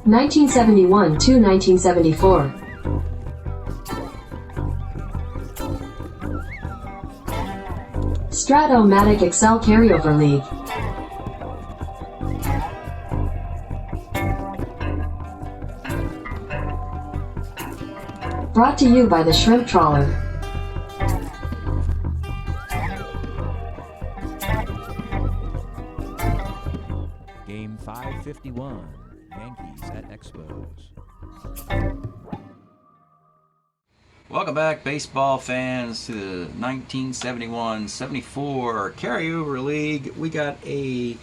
1971 to 1974. Strat-O-Matic Excel Carryover League. Brought to you by the Shrimp Trawler. Game 551, Yankees at Expos. Welcome back, baseball fans, to the 1971-74 Carryover League. We got a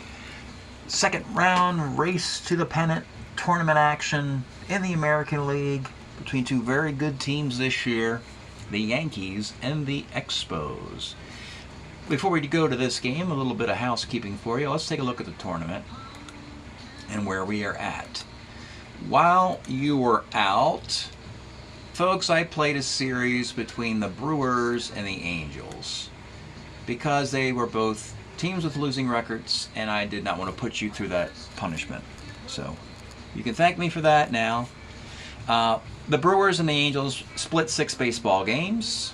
second round race to the pennant tournament action in the American League between two very good teams this year, the Yankees and the Expos. Before we go to this game, a little bit of housekeeping for you. Let's take a look at the tournament and where we are at. While you were out, folks, I played a series between the Brewers and the Angels because they were both teams with losing records, and I did not want to put you through that punishment. So you can thank me for that now. The Brewers and the Angels split 6 baseball games.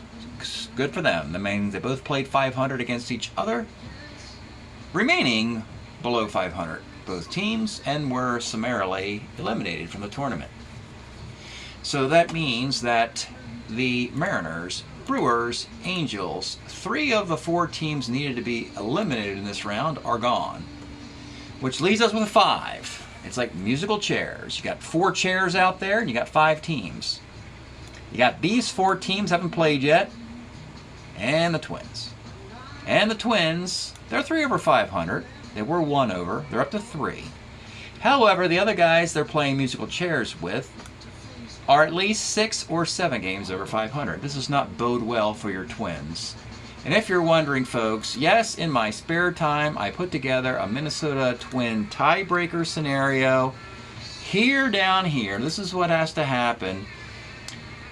Good for them. That means they both played 500 against each other, remaining below 500, both teams, and were summarily eliminated from the tournament. So that means that the Mariners, Brewers, Angels, 3 of the 4 teams needed to be eliminated in this round are gone, which leaves us with 5. It's like musical chairs. You got 4 chairs out there, and you got 5 teams. You got these 4 teams haven't played yet, and the Twins. And the Twins, they're 3 over 500. They were 1 over. They're up to 3. However, the other guys they're playing musical chairs with are at least 6 or 7 games over 500. This does not bode well for your Twins. And if you're wondering, folks, yes, in my spare time, I put together a Minnesota Twin tiebreaker scenario. Down here, this is what has to happen.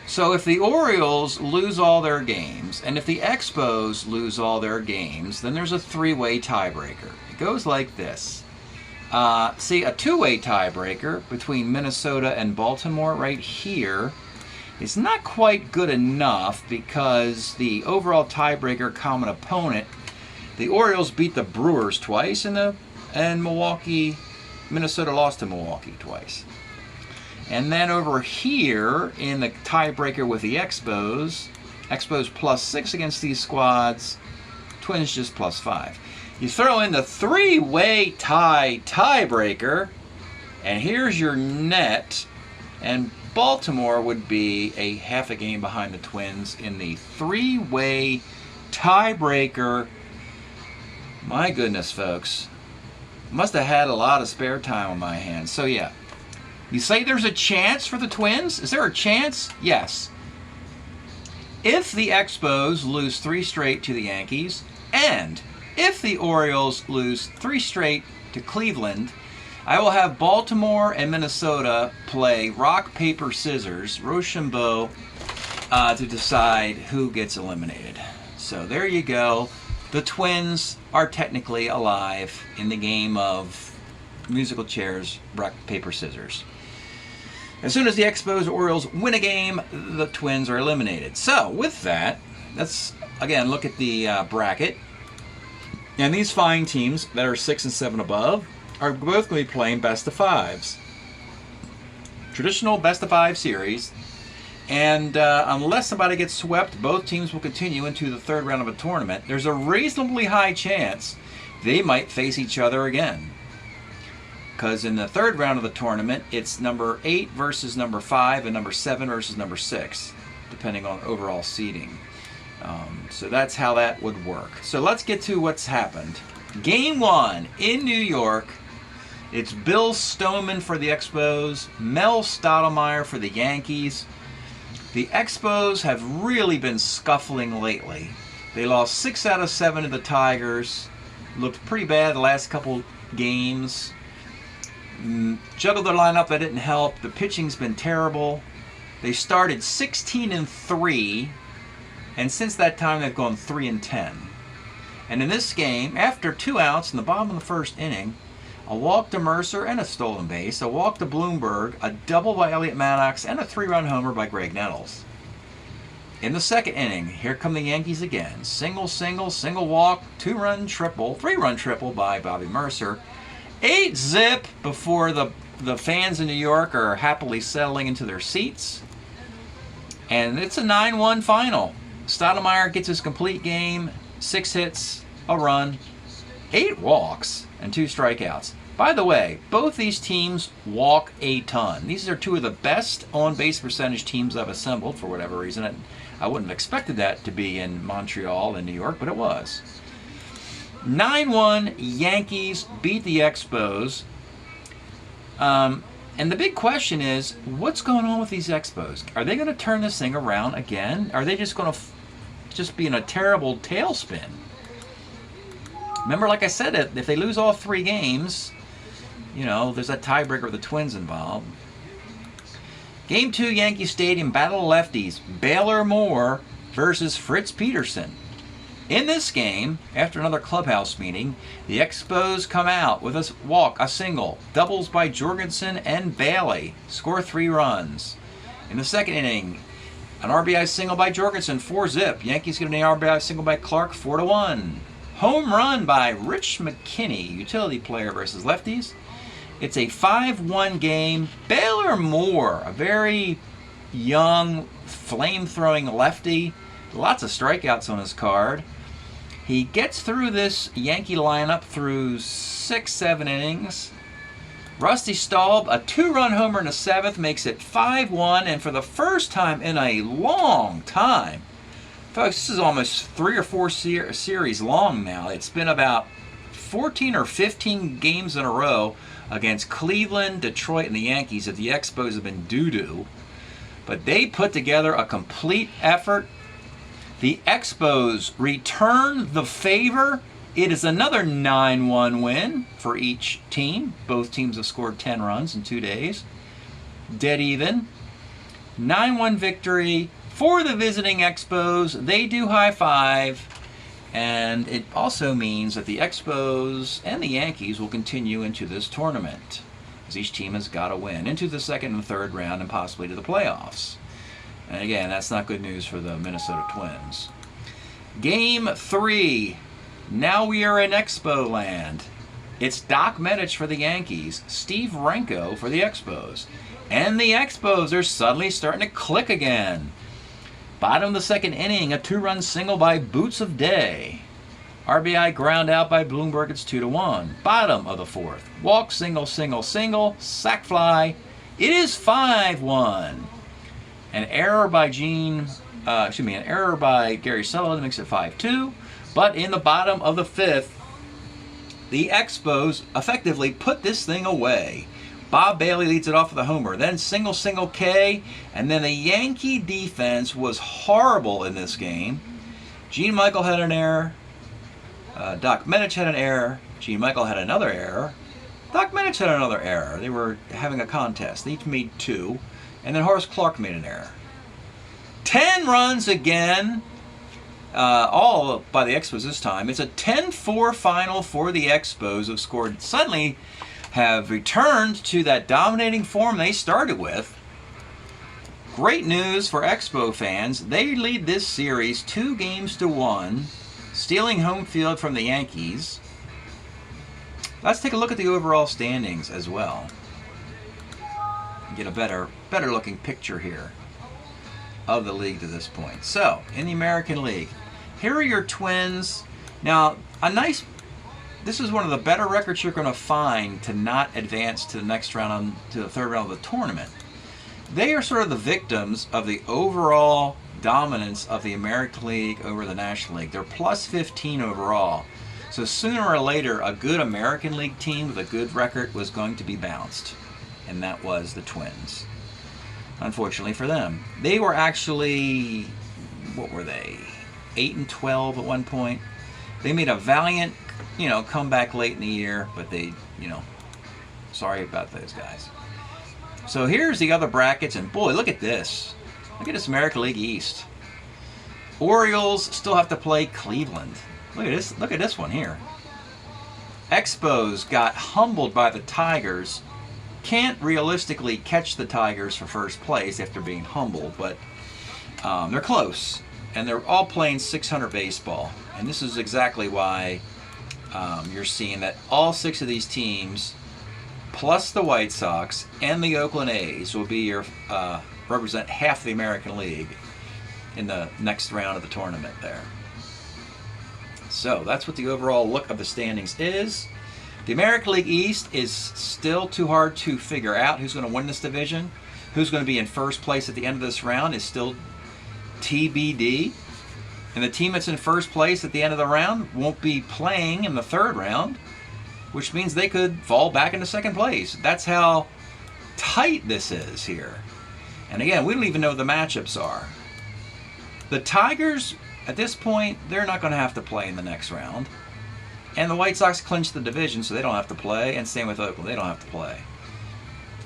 So if the Orioles lose all their games, and if the Expos lose all their games, then there's a 3-way tiebreaker. It goes like this. See, a 2-way tiebreaker between Minnesota and Baltimore right here is not quite good enough because the overall tiebreaker common opponent, the Orioles beat the Brewers twice, and Minnesota lost to Milwaukee twice. And then over here in the tiebreaker with the Expos +6 against these squads, Twins just +5. You throw in the 3-way tiebreaker, and here's your net, and Baltimore would be a half a game behind the Twins in the 3-way tiebreaker. My goodness, folks. Must have had a lot of spare time on my hands. So yeah, you say there's a chance for the Twins? Is there a chance? Yes. If the Expos lose 3 straight to the Yankees, and if the Orioles lose 3 straight to Cleveland, I will have Baltimore and Minnesota play rock, paper, scissors, Rochambeau, to decide who gets eliminated. So there you go. The Twins are technically alive in the game of musical chairs, rock, paper, scissors. As soon as the Expos or Orioles win a game, the Twins are eliminated. So with that, let's again look at the bracket. And these fine teams that are 6 and 7 above are both going to be playing best of 5s. Traditional best of 5 series. And unless somebody gets swept, both teams will continue into the 3rd round of a tournament. There's a reasonably high chance they might face each other again. Because in the 3rd round of the tournament, it's number 8 versus number 5 and number 7 versus number 6, depending on overall seeding. So that's how that would work. So let's get to what's happened. Game 1 in New York. It's Bill Stoneman for the Expos, Mel Stottlemyre for the Yankees. The Expos have really been scuffling lately. They lost 6 out of 7 to the Tigers. Looked pretty bad the last couple games. Juggled their lineup, that didn't help. The pitching's been terrible. They started 16-3, and since that time they've gone 3-10. And in this game, after 2 outs in the bottom of the 1st inning, a walk to Mercer and a stolen base, a walk to Bloomberg, a double by Elliott Maddox, and a 3-run homer by Greg Nettles. In the second inning, here come the Yankees again. Single, single, single walk, 2-run triple, 3-run triple by Bobby Mercer. 8-zip before the fans in New York are happily settling into their seats. And it's a 9-1 final. Strat-O-Matic gets his complete game, 6 hits, a run, 8 walks, and 2 strikeouts. By the way, both these teams walk a ton. These are 2 of the best on-base percentage teams I've assembled for whatever reason. I wouldn't have expected that to be in Montreal and New York, but it was. 9-1, Yankees beat the Expos. And the big question is, what's going on with these Expos? Are they going to turn this thing around again? Are they just going to just be in a terrible tailspin? Remember, like I said, if they lose all 3 games, you know, there's that tiebreaker with the Twins involved. Game 2, Yankee Stadium, battle of lefties. Baylor Moore versus Fritz Peterson. In this game, after another clubhouse meeting, the Expos come out with a walk, a single, doubles by Jorgensen and Bailey, score 3 runs. In the second inning, an RBI single by Jorgensen, 4-zip. Yankees get an RBI single by Clark, 4-1. Home run by Rich McKinney, utility player versus lefties. It's a 5-1 game. Baylor Moore, a very young, flame-throwing lefty. Lots of strikeouts on his card. He gets through this Yankee lineup through 6-7 innings. Rusty Staub, a 2-run homer in the 7th, makes it 5-1, and for the first time in a long time, folks, this is almost 3 or 4 series long now. It's been about 14 or 15 games in a row against Cleveland, Detroit, and the Yankees that the Expos have been doo-doo. But they put together a complete effort. The Expos return the favor. It is another 9-1 win for each team. Both teams have scored 10 runs in 2 days. Dead even. 9-1 victory for the visiting Expos. They do high five. And it also means that the Expos and the Yankees will continue into this tournament, as each team has got to win into the second and third round and possibly to the playoffs. And again, that's not good news for the Minnesota Twins. Game 3. Now we are in Expo land. It's Doc Medich for the Yankees, Steve Renko for the Expos. And the Expos are suddenly starting to click again. Bottom of the second inning, a 2-run single by Boots of Day. RBI ground out by Bloomberg, it's 2-1. Bottom of the 4th, walk, single, single, single, sac fly. It is 5-1. An error by an error by Gary Sullivan makes it 5-2. But in the bottom of the 5th, the Expos effectively put this thing away. Bob Bailey leads it off with a homer, then single, single K, and then the Yankee defense was horrible in this game. Gene Michael had an error. Doc Medich had an error. Gene Michael had another error. Doc Medich had another error. They were having a contest. They each made 2. And then Horace Clark made an error. 10 runs again, all by the Expos this time. It's a 10-4 final for the Expos, who suddenly have returned to that dominating form they started with. Great news for Expo fans. They lead this series 2-1, stealing home field from the Yankees. Let's take a look at the overall standings as well. Get a better looking picture here of the league to this point. So, in the American League, here are your Twins. Now, this is one of the better records you're going to find to not advance to the next round, to the third round of the tournament. They are sort of the victims of the overall dominance of the American League over the National League. They're plus 15 overall. So sooner or later, a good American League team with a good record was going to be bounced. And that was the Twins. Unfortunately for them. They were actually, what were they? 8-12 at one point. They made a valiant, comeback late in the year, but they, sorry about those guys. So here's the other brackets, and boy, look at this. Look at this American League East. Orioles still have to play Cleveland. Look at this one here. Expos got humbled by the Tigers. Can't realistically catch the Tigers for first place after being humbled, but they're close. And they're all playing 600 baseball. And this is exactly why you're seeing that all 6 of these teams, plus the White Sox and the Oakland A's, will be your represent half the American League in the next round of the tournament there. So that's what the overall look of the standings is. The American League East is still too hard to figure out who's going to win this division. Who's going to be in first place at the end of this round is still TBD. And the team that's in first place at the end of the round won't be playing in the third round, which means they could fall back into second place. That's how tight this is here. And again, we don't even know what the matchups are. The Tigers, at this point, they're not going to have to play in the next round. And the White Sox clinched the division, so they don't have to play. And same with Oakland, they don't have to play.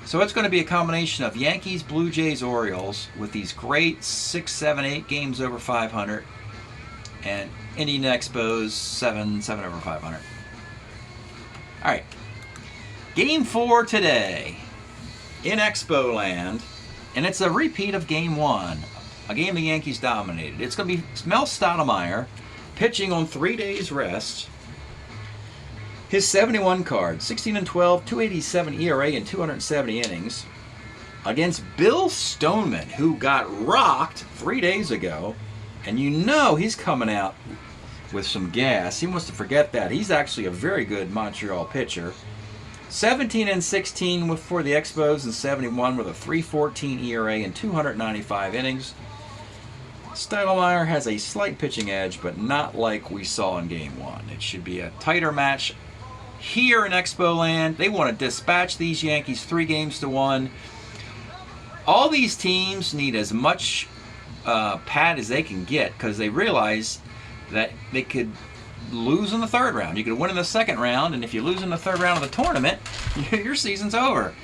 So it's going to be a combination of Yankees, Blue Jays, Orioles with these great 6, 7, 8 games over 500. And Indian Expos, 7 over 500. All right. Game 4 today in Expo Land. And it's a repeat of Game 1. A game the Yankees dominated. It's going to be Mel Stottlemyre pitching on 3 days rest. His 71 card, 16-12, 287 ERA in 270 innings, against Bill Stoneman, who got rocked 3 days ago. And you know he's coming out with some gas. He wants to forget that. He's actually a very good Montreal pitcher. 17-16 for the Expos and 71 with a 3.14 ERA in 295 innings. Stottlemyre has a slight pitching edge, but not like we saw in Game 1. It should be a tighter match here in Expo Land. They want to dispatch these Yankees 3-1. All these teams need as much pad as they can get because they realize that they could lose in the third round. You could win in the second round, and if you lose in the third round of the tournament, your season's over.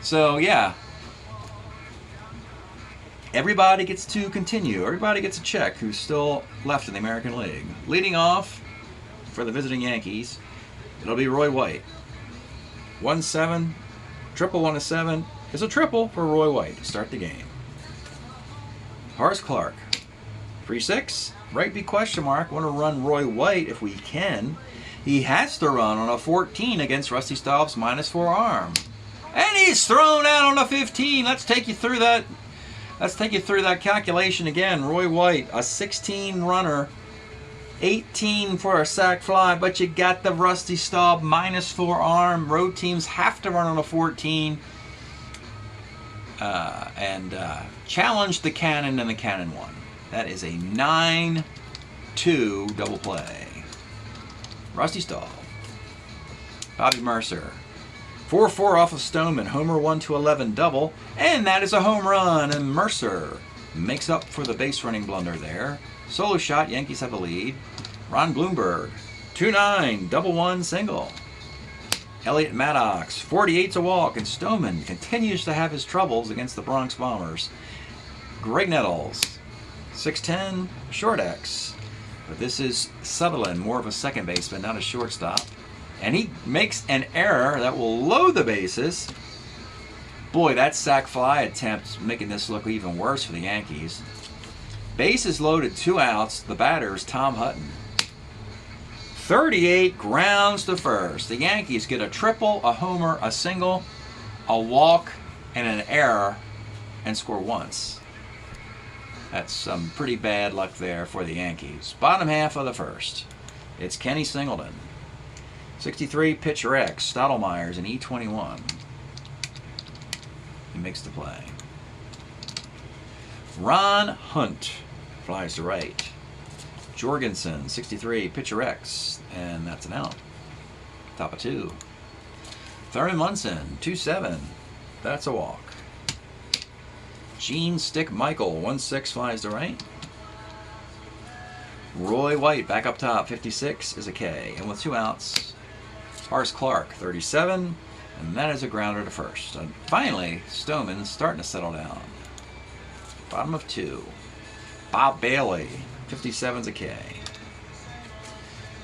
So, yeah. Everybody gets to continue. Everybody gets a check who's still left in the American League. Leading off for the visiting Yankees, it'll be Roy White. 1-7, triple 1-7 is a triple for Roy White to start the game. Horace Clark, 3-6. Right B question mark. Want to run Roy White if we can. He has to run on a 14 against Rusty Staub's -4 arm. And he's thrown out on a 15. Let's take you through that. Let's take you through that calculation again. Roy White, a 16 runner, 18 for a sac fly, but you got the Rusty Staub -4 arm. Road teams have to run on a 14 and challenge the Cannon and the Cannon won. That is a 9-2 double play. Rusty Staub. Bobby Mercer. 4-4 off of Stoneman. Homer 1-11 double. And that is a home run. And Mercer makes up for the base running blunder there. Solo shot. Yankees have a lead. Ron Bloomberg. 2-9. Double 1 single. Elliot Maddox. 48's a walk. And Stoneman continues to have his troubles against the Bronx Bombers. Greg Nettles. 6-10, short X. But this is Sutherland, more of a second baseman, not a shortstop. And he makes an error that will load the bases. Boy, that sac fly attempt making this look even worse for the Yankees. Bases loaded, 2 outs. The batter is Tom Hutton. 38 grounds to first. The Yankees get a triple, a homer, a single, a walk, and an error, and score once. That's some pretty bad luck there for the Yankees. Bottom half of the first. It's Kenny Singleton. 63 pitcher X. Stottlemyre's an E21. He makes the play. Ron Hunt flies to right. Jorgensen, 63 pitcher X. And that's an out. Top of 2. Thurman Munson, 2-7. That's a walk. Gene Stick Michael, 1-6 flies to right. Roy White back up top, 56 is a K. And with 2 outs, Horace Clark, 37. And that is a grounder to first. And finally, Stoneman's starting to settle down. Bottom of 2. Bob Bailey, 57's a K.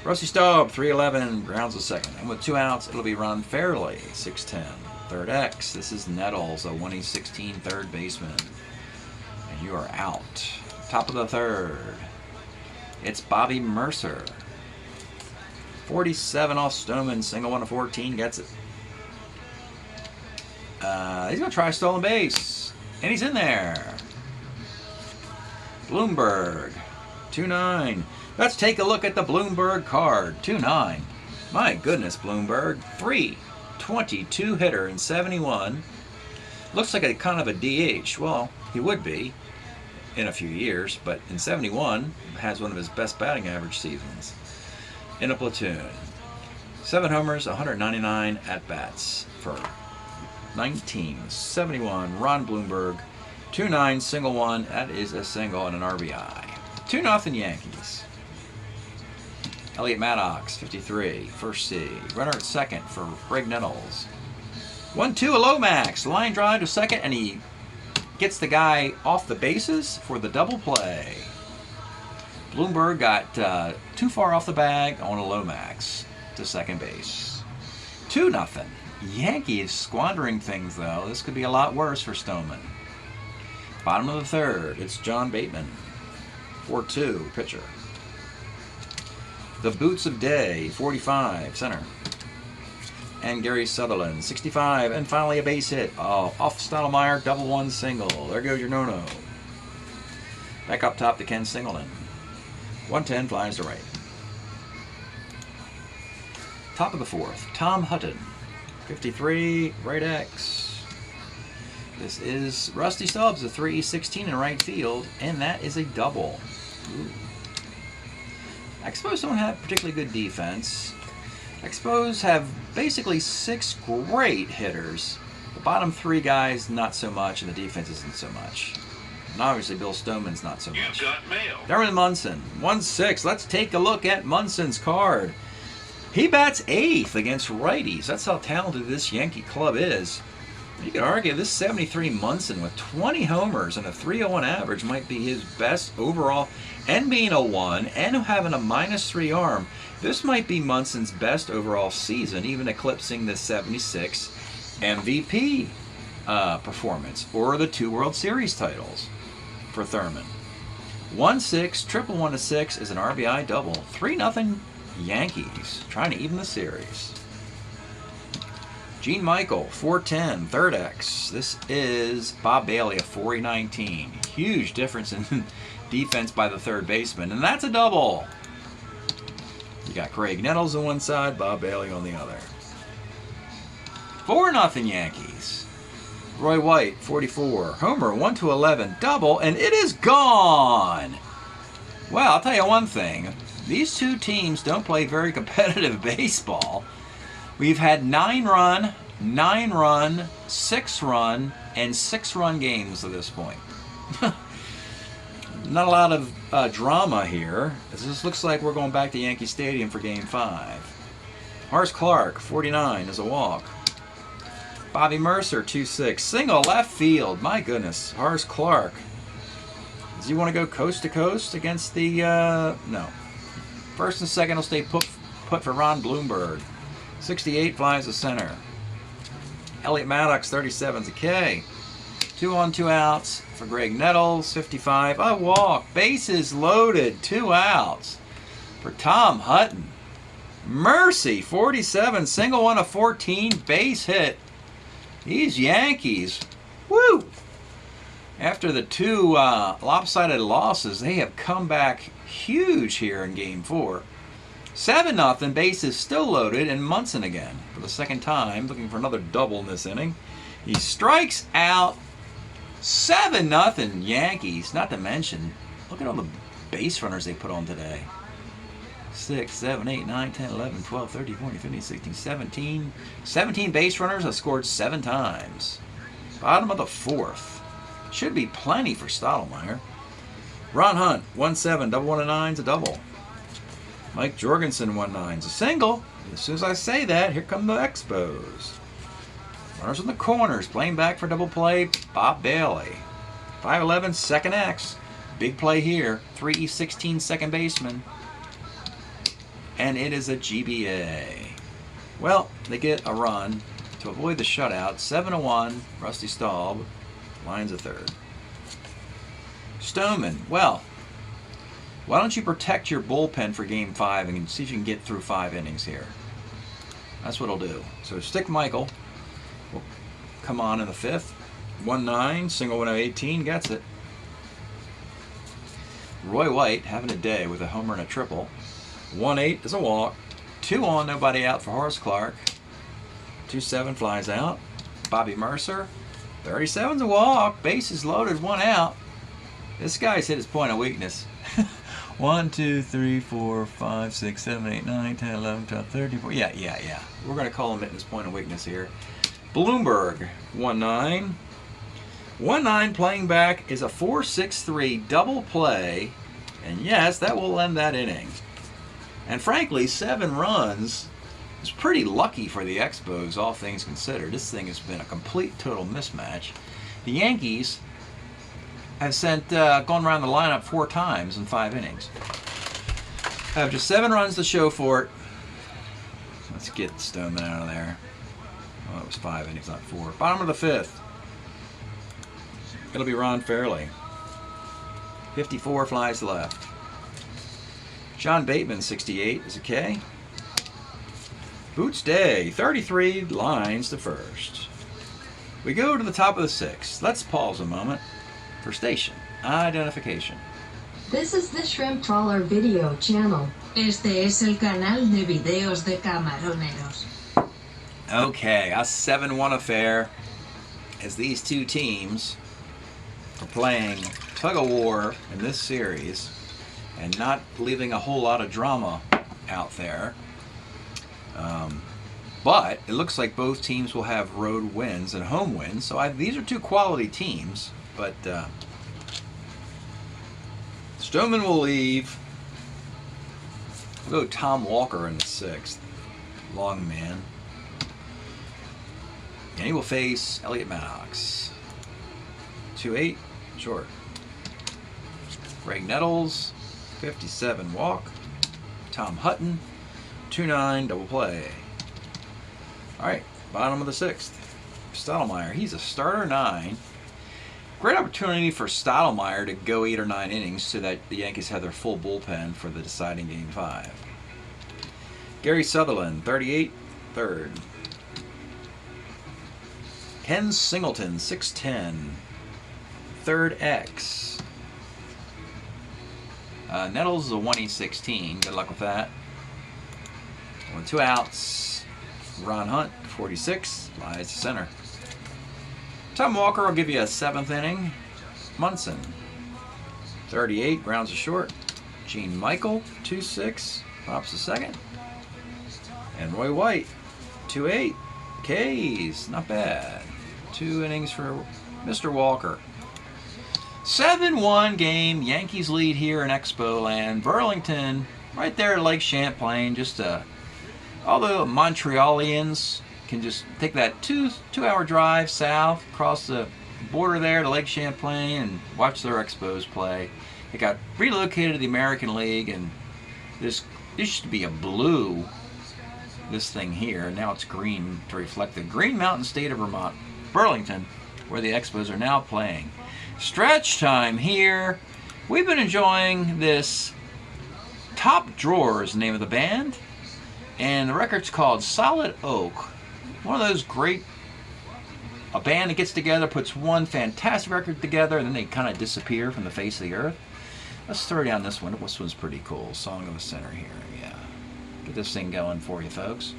Rusty Staub, 311, grounds a second. And with 2 outs, it'll be Ron Fairley, 610. Third X, this is Nettles, a 1/16 third baseman. And you are out. Top of the third, it's Bobby Mercer. 47 off Stoneman, single 1/14, gets it. He's going to try stolen base, and he's in there. Bloomberg, 2-9. Let's take a look at the Bloomberg card, 2-9. My goodness, Bloomberg, 322 hitter in 71. Looks like a kind of a DH. Well, he would be in a few years, but in 71 has one of his best batting average seasons in a platoon. 7 homers, 199 at bats for 1971. Ron Bloomberg, 2-9, single 1. That is a single and an RBI. 2-0 Yankees. Elliot Maddox, 53, first C. Runner at second for Greg Nettles. 1-2, a Lomax. Line drive to second, and he gets the guy off the bases for the double play. Bloomberg got too far off the bag on a Lomax to second base. 2-0. Yankees squandering things, though. This could be a lot worse for Stoneman. Bottom of the third, it's John Bateman. 4-2, pitcher. The Boots of Day, 45, center. And Gary Sutherland, 65, and finally a base hit. Off Stottlemyre, double 1 single. There goes your no-no. Back up top to Ken Singleton. 110 flies to right. Top of the fourth, Tom Hutton, 53, right X. This is Rusty Stubbs, a 3/16 in right field, and that is a double. Ooh. Expos don't have particularly good defense. Expos have basically 6 great hitters. The bottom 3 guys, not so much, and the defense isn't so much. And obviously, Bill Stoneman's not so much. You've got mail. Darwin Munson, 1-6. Let's take a look at Munson's card. He bats 8th against righties. That's how talented this Yankee club is. You could argue this 73 Munson with 20 homers and a 301 average might be his best overall, and being a 1 and having a -3 arm, this might be Munson's best overall season, even eclipsing the 76 MVP performance or the 2 World Series titles for Thurman. 1-6, triple 1-6 is an RBI double. 3-0 Yankees trying to even the series. Gene Michael, 410, third X. This is Bob Bailey, a 4-19. Huge difference in defense by the third baseman, and that's a double. You got Craig Nettles on one side, Bob Bailey on the other. 4-0 Yankees. Roy White, 44, homer, 1-11, double, and it is gone. Well, I'll tell you one thing. These 2 teams don't play very competitive baseball. We've had 9-run, 9-run, 6-run, and 6-run games at this point. Not a lot of drama here. This looks like we're going back to Yankee Stadium for Game 5. Horace Clark, 49, is a walk. Bobby Mercer, 2-6. Single left field. My goodness. Horace Clark. Does he want to go coast to coast against the... no. First and second will stay put for Ron Bloomberg. 68 flies to center. Elliot Maddox, 37 is a K. 2 on, 2 outs for Greg Nettles, 55. A walk. Bases loaded. 2 outs for Tom Hutton. Mercy, 47. Single 1/14. Base hit. These Yankees. Woo! After the 2 lopsided losses, they have come back huge here in Game 4. 7-0, bases still loaded, and Munson again for the second time, looking for another double in this inning. He strikes out. 7-0 Yankees, not to mention, look at all the base runners they put on today. 6, 7, 8, 9, 10, 11, 12, 13, 14, 15, 16, 17. 17 base runners have scored 7 times. Bottom of the fourth. Should be plenty for Stottlemyre. Ron Hunt, 1-7, double 1-9's a double. Mike Jorgensen, 1-9's a single. As soon as I say that, here come the Expos. Runners in the corners, playing back for double play, Bob Bailey. 5'11", second X. Big play here. 3/16 second baseman. and it is a GBA. Well, they get a run to avoid the shutout. 7-1, Rusty Staub, lines a third. Stoneman, well, why don't you protect your bullpen for game 5 and see if you can get through 5 innings here. That's what I'll do. So Stick Michael will come on in the 5th. 1-9, single 1-18, gets it. Roy White having a day with a homer and a triple. 1-8 is a walk. 2 on, nobody out for Horace Clarke. 2-7 flies out. Bobby Mercer. 37's a walk. Bases loaded, 1 out. This guy's hit his point of weakness. 1, 2, 3, 4, 5, 6, 7, 8, 9, 10, 11, 12, 13, 14. Yeah. We're going to call him hitting his point of weakness here. Bloomberg, 1-9. 1-9 playing back is a 4-6-3 double play. And yes, that will end that inning. And frankly, 7 runs is pretty lucky for the Expos, all things considered. This thing has been a complete, total mismatch. The Yankees have gone around the lineup 4 times in 5 innings. Have just 7 runs to show for it. Let's get Stoneman out of there. Oh, it was 5 innings, not 4. Bottom of the 5th. It'll be Ron Fairley. 54 flies left. John Bateman, 68, is a K. Boots Day, 33, lines to first. We go to the top of the 6th. Let's pause a moment for station identification. This is the Shrimp Trawler video channel. Este es el canal de videos de camaroneros. Okay, a 7-1 affair as these two teams are playing tug-of-war in this series and not leaving a whole lot of drama out there. But it looks like both teams will have road wins and home wins. So these are 2 quality teams. But Stoneman will leave. We'll go Tom Walker in the 6th. Long man. And he will face Elliot Maddox. 2-8, short. Greg Nettles, 57 walk. Tom Hutton, 2-9 double play. All right, bottom of the 6th. Stottlemyre, he's a starter 9. Great opportunity for Stottlemyre to go 8 or 9 innings so that the Yankees have their full bullpen for the deciding game 5. Gary Sutherland, 38, third. Ken Singleton, 6'10", third X. Nettles is a 1E16. Good luck with that. 2 outs. Ron Hunt, 46, lies to center. Tom Walker will give you a 7th inning. Munson, 38, grounds to short. Gene Michael, 2-6, pops to second. And Roy White, 2-8, Ks, not bad. 2 innings for Mr. Walker. 7-1 game, Yankees lead here in Expo Land. Burlington, right there at Lake Champlain, just although Montrealians can just take that two-hour drive south, across the border there to Lake Champlain and watch their Expos play. It got relocated to the American League, and this used to be a blue, this thing here. Now it's green to reflect the Green Mountain state of Vermont, Burlington, where the Expos are now playing. Stretch time here. We've been enjoying this. Top Drawer is the name of the band, and the record's called Solid Oak. One of those great, a band that gets together, puts one fantastic record together, and then they kind of disappear from the face of the earth. Let's throw down this one. This one's pretty cool. Song of the Center here. Yeah. Get this thing going for you, folks.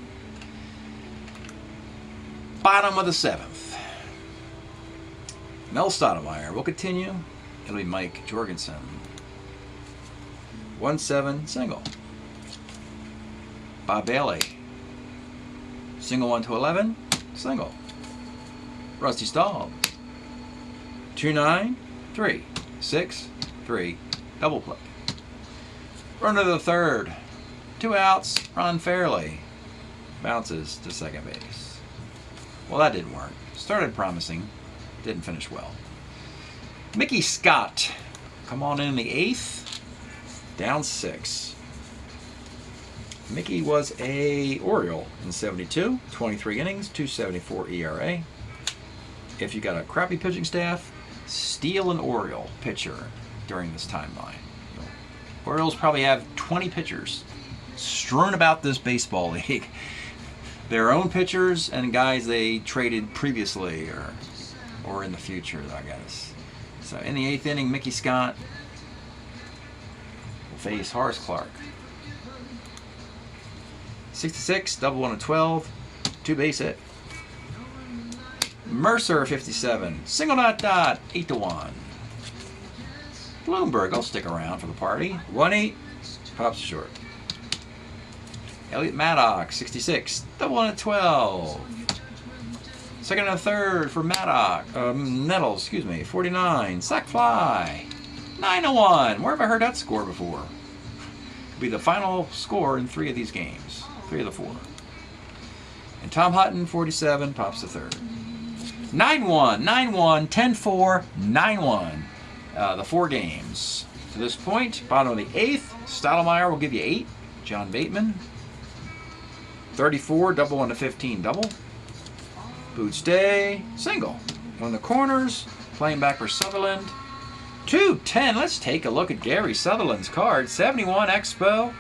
Bottom of the 7th. Mel Stottlemyre will continue. It'll be Mike Jorgensen. 1-7 single. Bob Bailey. Single 1-11, single. Rusty Staub. 2-9, 3, 6, 3, double play. Runner to the 3rd. 2 outs, Ron Fairley. Bounces to second base. Well, that didn't work. Started promising, didn't finish well. Mickey Scott, come on in the 8th. Down 6. Mickey was a Oriole in 72, 23 innings, 2.74 ERA. If you got a crappy pitching staff, steal an Oriole pitcher during this timeline. Orioles probably have 20 pitchers strewn about this baseball league. Their own pitchers and guys they traded previously or in the future, I guess. So in the 8th inning, Mickey Scott will face Horace Clark. 66, double on a 12, 2 base hit. Mercer 57, single dot, 8-1. Bloomberg, I'll stick around for the party. 1-8, pops short. Elliot Maddox 66, double on a 12. Second and a third for Maddox, Nettles, excuse me, 49, sac fly. 9-1. Where have I heard that score before? Could be the final score in 3 of these games. 3 of the 4. And Tom Hutton, 47, pops the third. 9-1, 9-1, 10-4, 9-1. The 4 games. To this point, bottom of the 8th, Stottlemyre will give you 8. John Bateman. 34, double on the 15, double. Boots Day, single. On the corners, playing back for Sutherland. 210, let's take a look at Gary Sutherland's card. 71 Expo,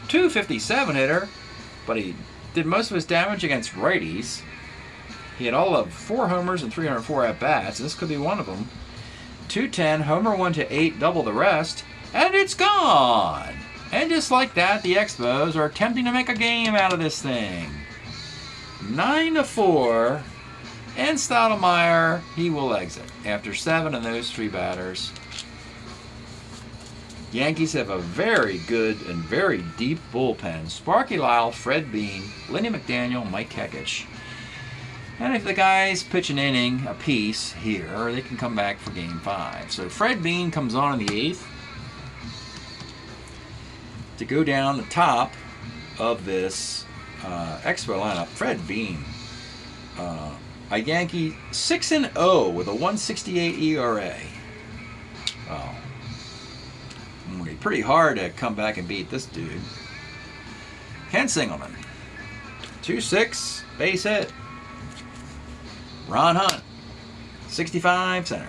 257 hitter, but he did most of his damage against righties. He had all of 4 homers and 304 at-bats, and this could be one of them. 210, homer 1 to 8, double the rest, and it's gone! And just like that, the Expos are attempting to make a game out of this thing. 9-4, and Stottlemyre, he will exit after 7 of those 3 batters. Yankees have a very good and very deep bullpen. Sparky Lyle, Fred Bean, Lenny McDaniel, Mike Kekich. And if the guys pitch an inning apiece here, they can come back for Game 5. So Fred Bean comes on in the 8th to go down the top of this Expo lineup. Fred Bean, a Yankee 6-0 with a 1.68 ERA. Wow. It'll be pretty hard to come back and beat this dude. Ken Singleman, 2-6, base hit. Ron Hunt, 65, center.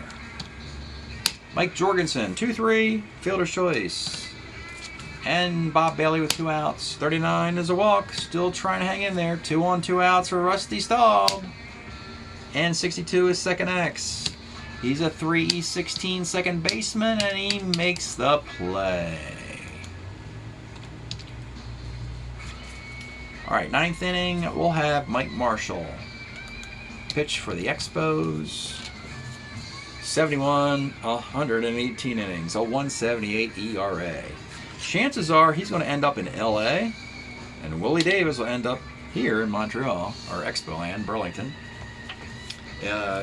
Mike Jorgensen, 2-3, fielder's choice. And Bob Bailey with 2 outs. 39 is a walk, still trying to hang in there. 2 on 2 outs for Rusty Staub. And 62 is second X. He's a 3-16 second baseman, and he makes the play. All right, 9th inning, we'll have Mike Marshall pitch for the Expos. 71, 118 innings, a 1.78 ERA. Chances are he's going to end up in LA, and Willie Davis will end up here in Montreal, or Expo Land, Burlington,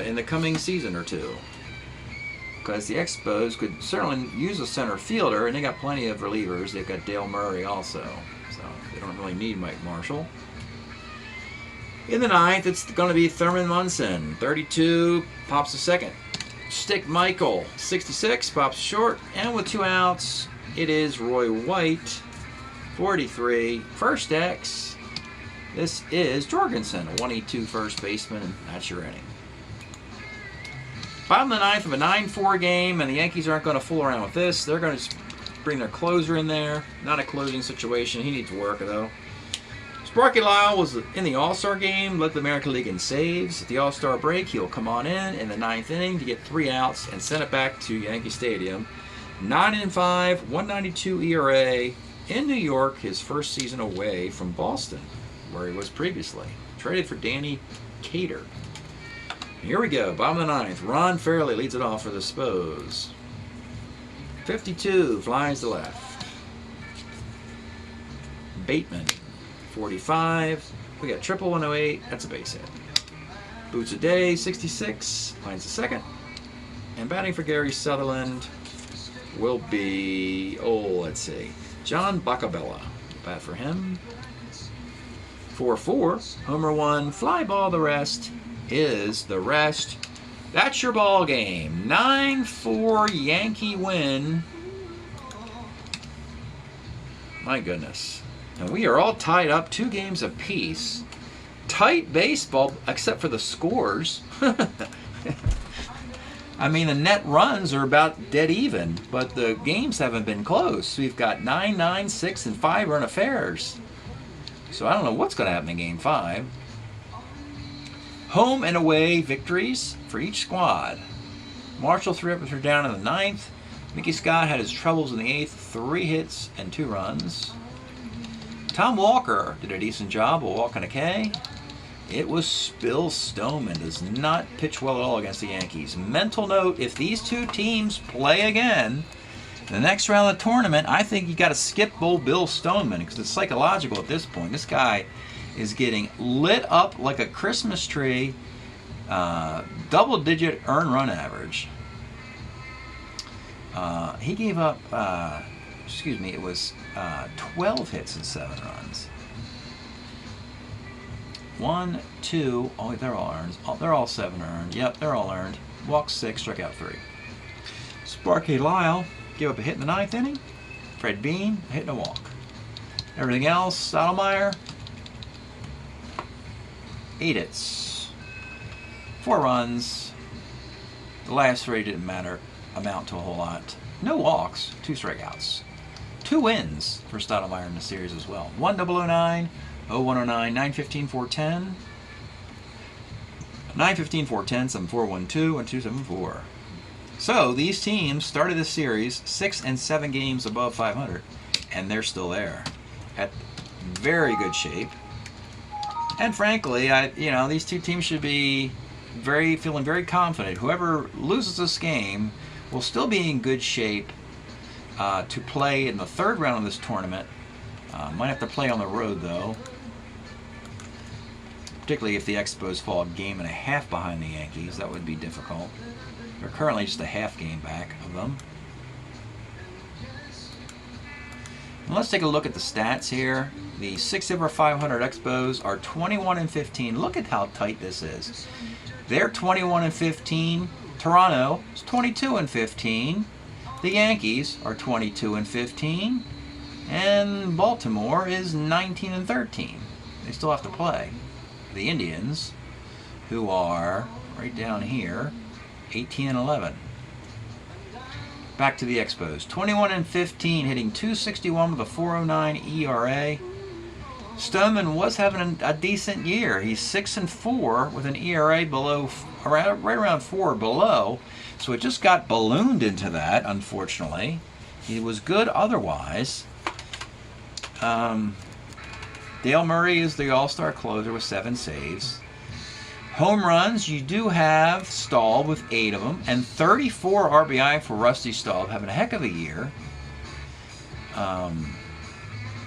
in the coming season or 2. Because the Expos could certainly use a center fielder, and they got plenty of relievers. They've got Dale Murray also, so they don't really need Mike Marshall. In the 9th, it's going to be Thurman Munson, 32, pops the second. Stick Michael, 66, pops short, and with 2 outs, it is Roy White, 43, first X. This is Jorgensen, a 182 first baseman, and that's your inning. Bottom of the 9th of a 9-4 game, and the Yankees aren't going to fool around with this. They're going to bring their closer in there. Not a closing situation. He needs work, though. Sparky Lyle was in the All-Star game, led the American League in saves. At the All-Star break, he'll come on in the 9th inning to get 3 outs and send it back to Yankee Stadium. 9-5, 1.92 ERA in New York, his first season away from Boston, where he was previously. Traded for Danny Cater. Here we go, bottom of the 9th. Ron Fairley leads it off for the Expos. 52, flies to left. Bateman, 45. We got triple 108, that's a base hit. Boots a day, 66, finds the second. And batting for Gary Sutherland will be, let's see, John Bacabella. Bat for him. 4-4, homer 1, fly ball the rest. Is the rest. That's your ball game. 9-4 Yankee win. My goodness. And we are all tied up 2 games apiece. Tight baseball, except for the scores. I mean, the net runs are about dead even, but the games haven't been close. We've got 9, 9, 6, and 5 run affairs. So I don't know what's going to happen in Game 5. Home and away victories for each squad. Marshall 3 up and 3 down in the 9th. Mickey Scott had his troubles in the 8th, 3 hits and 2 runs. Tom Walker did a decent job, a walk and a K. It was Bill Stoneman, does not pitch well at all against the Yankees. Mental note, if these 2 teams play again, the next round of the tournament, I think you got to skip old Bill Stoneman because it's psychological at this point. This guy is getting lit up like a Christmas tree, double-digit earned run average. He gave up, it was 12 hits and 7 runs. 1, 2, oh, they're all earned. Oh, they're all 7 earned. Yep, they're all earned. Walked 6, struck out 3. Sparky Lyle gave up a hit in the 9th inning. Fred Bean, a hit and a walk. Everything else, Stottlemyre, 8 hits, 4 runs. The last 3 didn't amount to a whole lot. No walks, 2 strikeouts. 2 wins for Strat-O-Matic in the series as well. 1009, 0109, 915, 410. 915, 410, 7412, and 274. So these teams started this series 6 and 7 games above 500, and they're still there at very good shape. And frankly, these 2 teams should be feeling very confident. Whoever loses this game will still be in good shape to play in the 3rd round of this tournament. Might have to play on the road though, particularly if the Expos fall a game and a half behind the Yankees. That would be difficult. They're currently just a half game back of them. And let's take a look at the stats here. The 6 over 500 Expos are 21 and 15. Look at how tight this is. They're 21 and 15. Toronto is 22 and 15. The Yankees are 22 and 15. And Baltimore is 19 and 13. They still have to play. The Indians, who are right down here, 18 and 11. Back to the Expos. 21 and 15, hitting .261 with a .409 ERA. Stoneman was having a decent year. He's 6 and 4 with an ERA below, right around 4 below. So it just got ballooned into that, unfortunately. He was good otherwise. Dale Murray is the all-star closer with 7 saves. Home runs, you do have Stahl with 8 of them, and 34 RBI for Rusty Stahl, having a heck of a year.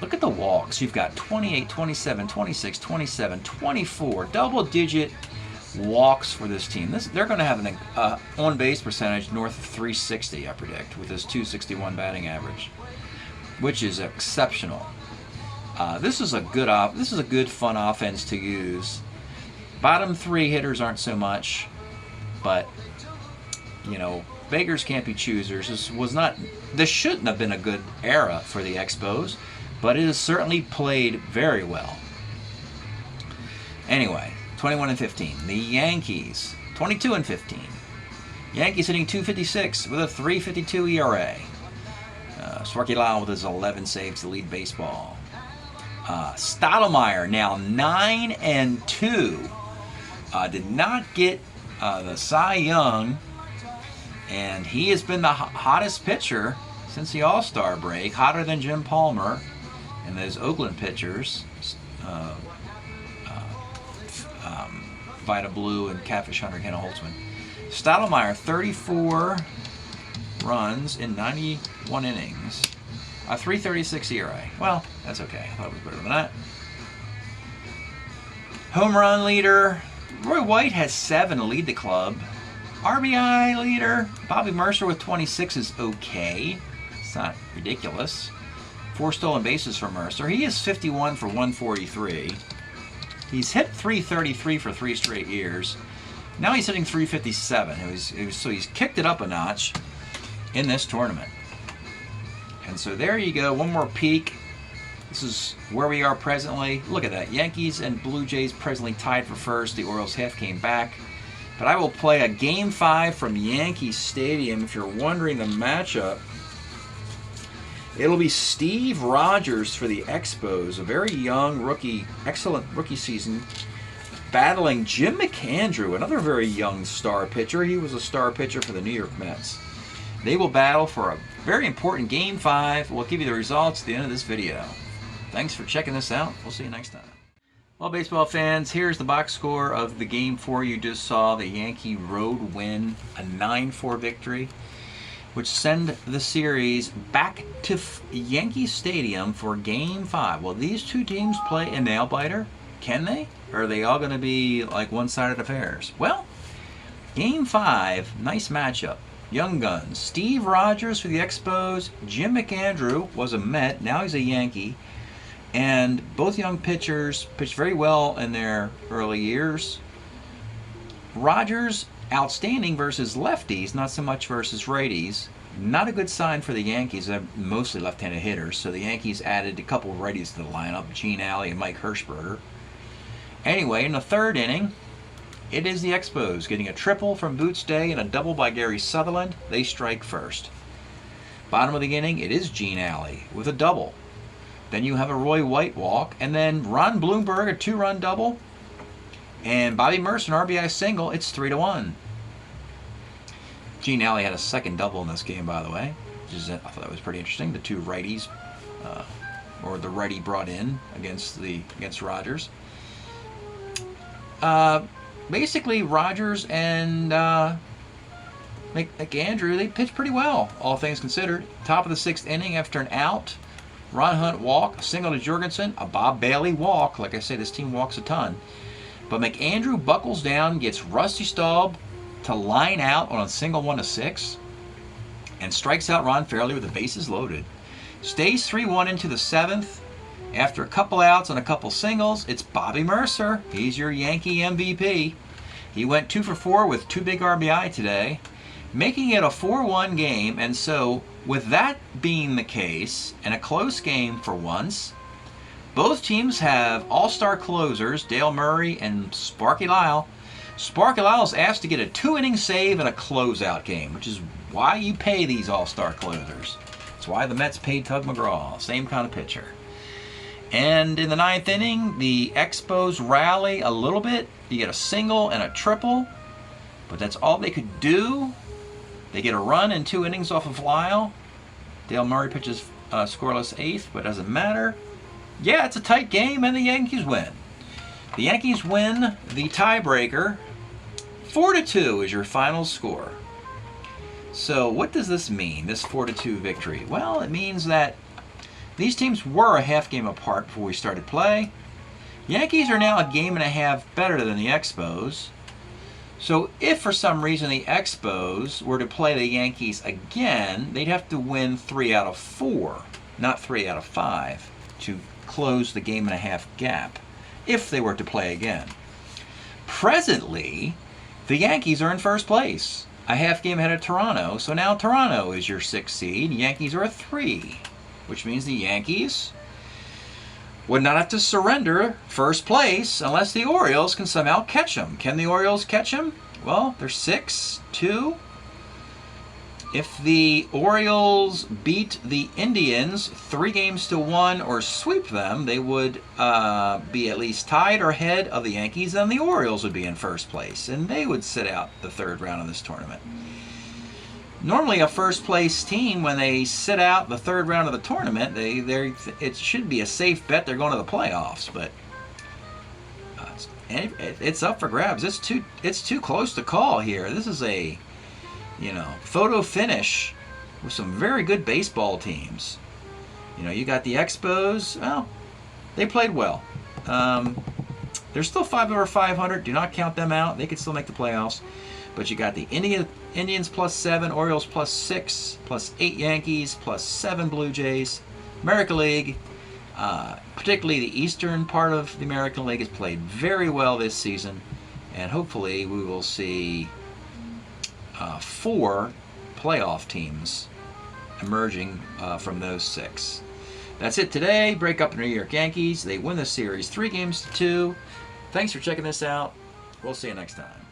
Look at the walks. You've got 28, 27, 26, 27, 24, double-digit walks for this team. They're going to have an on-base percentage north of 360, I predict, with this .261 batting average, which is exceptional. This is a good fun offense to use. Bottom 3 hitters aren't so much, but beggars can't be choosers. This shouldn't have been a good era for the Expos, but it has certainly played very well. Anyway, 21 and 15. The Yankees, 22 and 15. Yankees hitting .256 with a .352 ERA. Sparky Lyle with his 11 saves to lead baseball. Stottlemyre now 9 and 2. Did not get the Cy Young, and he has been the hottest pitcher since the All-Star break, hotter than Jim Palmer and those Oakland pitchers, Vita Blue and Catfish Hunter Kenna Holtzman. Stottlemyre 34 runs in 91 innings. A .336 ERA. Well, that's okay. I thought it was better than that. Home run leader, Roy White has 7 to lead the club. RBI leader, Bobby Mercer with 26 is okay. It's not ridiculous. 4 stolen bases for Mercer. He is 51 for 143. He's hit .333 for 3 straight years. Now he's hitting .357. So he's kicked it up a notch in this tournament. And so there you go, one more peek This is where we are presently. Look at that. Yankees and Blue Jays presently tied for first. The Orioles half game back. But I will play a Game 5 from Yankee Stadium. If you're wondering the matchup, it'll be Steve Rogers for the Expos, a very young rookie, excellent rookie season, battling Jim McAndrew, another very young star pitcher. He was a star pitcher for the New York Mets. They will battle for a very important Game 5. We'll give you the results at the end of this video. Thanks for checking this out. We'll see you next time. Well, baseball fans, here's the box score of the Game 4 you just saw. The Yankee road win, a 9-4 victory, which send the series back to Yankee Stadium for Game 5. Will these two teams play a nail-biter? Can they? Or are they all going to be like one-sided affairs? Well, Game 5, nice matchup. Young guns. Steve Rogers for the Expos. Jim McAndrew was a Met. Now he's a Yankee. And both young pitchers pitched very well in their early years. Rogers, outstanding versus lefties, not so much versus righties. Not a good sign for the Yankees. They're mostly left-handed hitters, so the Yankees added a couple of righties to the lineup, Gene Alley and Mike Hirschberger. Anyway, in the third inning, it is the Expos getting a triple from Boots Day and a double by Gary Sutherland. They strike first. Bottom of the inning, it is Gene Alley with a double. Then you have a Roy White walk, and then Ron Blomberg, a 2-run double, and Bobby Mercer, an RBI single. It's 3-1. Gene Alley had a second double in this game, by the way. I thought that was pretty interesting. The two righties, or the righty brought in against Rogers. Basically, Rogers and McAndrew, they pitched pretty well, all things considered. Top of the 6th inning, after an out, Ron Hunt walk, a single to Jorgensen, a Bob Bailey walk. Like I say, this team walks a ton. But McAndrew buckles down, gets Rusty Staub to line out on a single 1-6, and strikes out Ron Fairley with the bases loaded. Stays 3-1 into the 7th. After a couple outs and a couple singles, it's Bobby Mercer. He's your Yankee MVP. He went 2 for 4 with 2 big RBI today, making it a 4-1 game. And so, with that being the case, and a close game for once, both teams have all-star closers, Dale Murray and Sparky Lyle. Sparky Lyle's asked to get a 2-inning save in a closeout game, which is why you pay these all-star closers. It's why the Mets paid Tug McGraw, same kind of pitcher. And in the 9th inning, the Expos rally a little bit. You get a single and a triple, but that's all they could do. They get a run in 2 innings off of Lyle. Dale Murray pitches scoreless 8th, but it doesn't matter. Yeah, it's a tight game, and the Yankees win. The Yankees win the tiebreaker. 4-2 is your final score. So what does this mean, this 4-2 victory? Well, it means that these teams were a half game apart before we started play. Yankees are now a game and a half better than the Expos. So if for some reason the Expos were to play the Yankees again, they'd have to win 3 out of 4, not 3 out of 5, to close the game and a half gap, if they were to play again. Presently, the Yankees are in first place, a half game ahead of Toronto, so now Toronto is your 6th seed, Yankees are a 3. Which means the Yankees would not have to surrender first place unless the Orioles can somehow catch them. Can the Orioles catch them? Well, they're 6-2. If the Orioles beat the Indians 3-1 or sweep them, they would be at least tied or ahead of the Yankees, and the Orioles would be in first place, and they would sit out the 3rd round of this tournament. Normally, a first-place team, when they sit out the 3rd round of the tournament, it should be a safe bet they're going to the playoffs. But it's up for grabs. It's too close to call here. This is a photo finish with some very good baseball teams. You got the Expos. Well, they played well. They're still 5 over 500. Do not count them out. They could still make the playoffs. But you got the Indians +7, Orioles +6, +8 Yankees, +7 Blue Jays. American League, particularly the eastern part of the American League, has played very well this season. And hopefully we will see 4 playoff teams emerging from those 6. That's it today. Break up the New York Yankees. They win the series 3-2. Thanks for checking this out. We'll see you next time.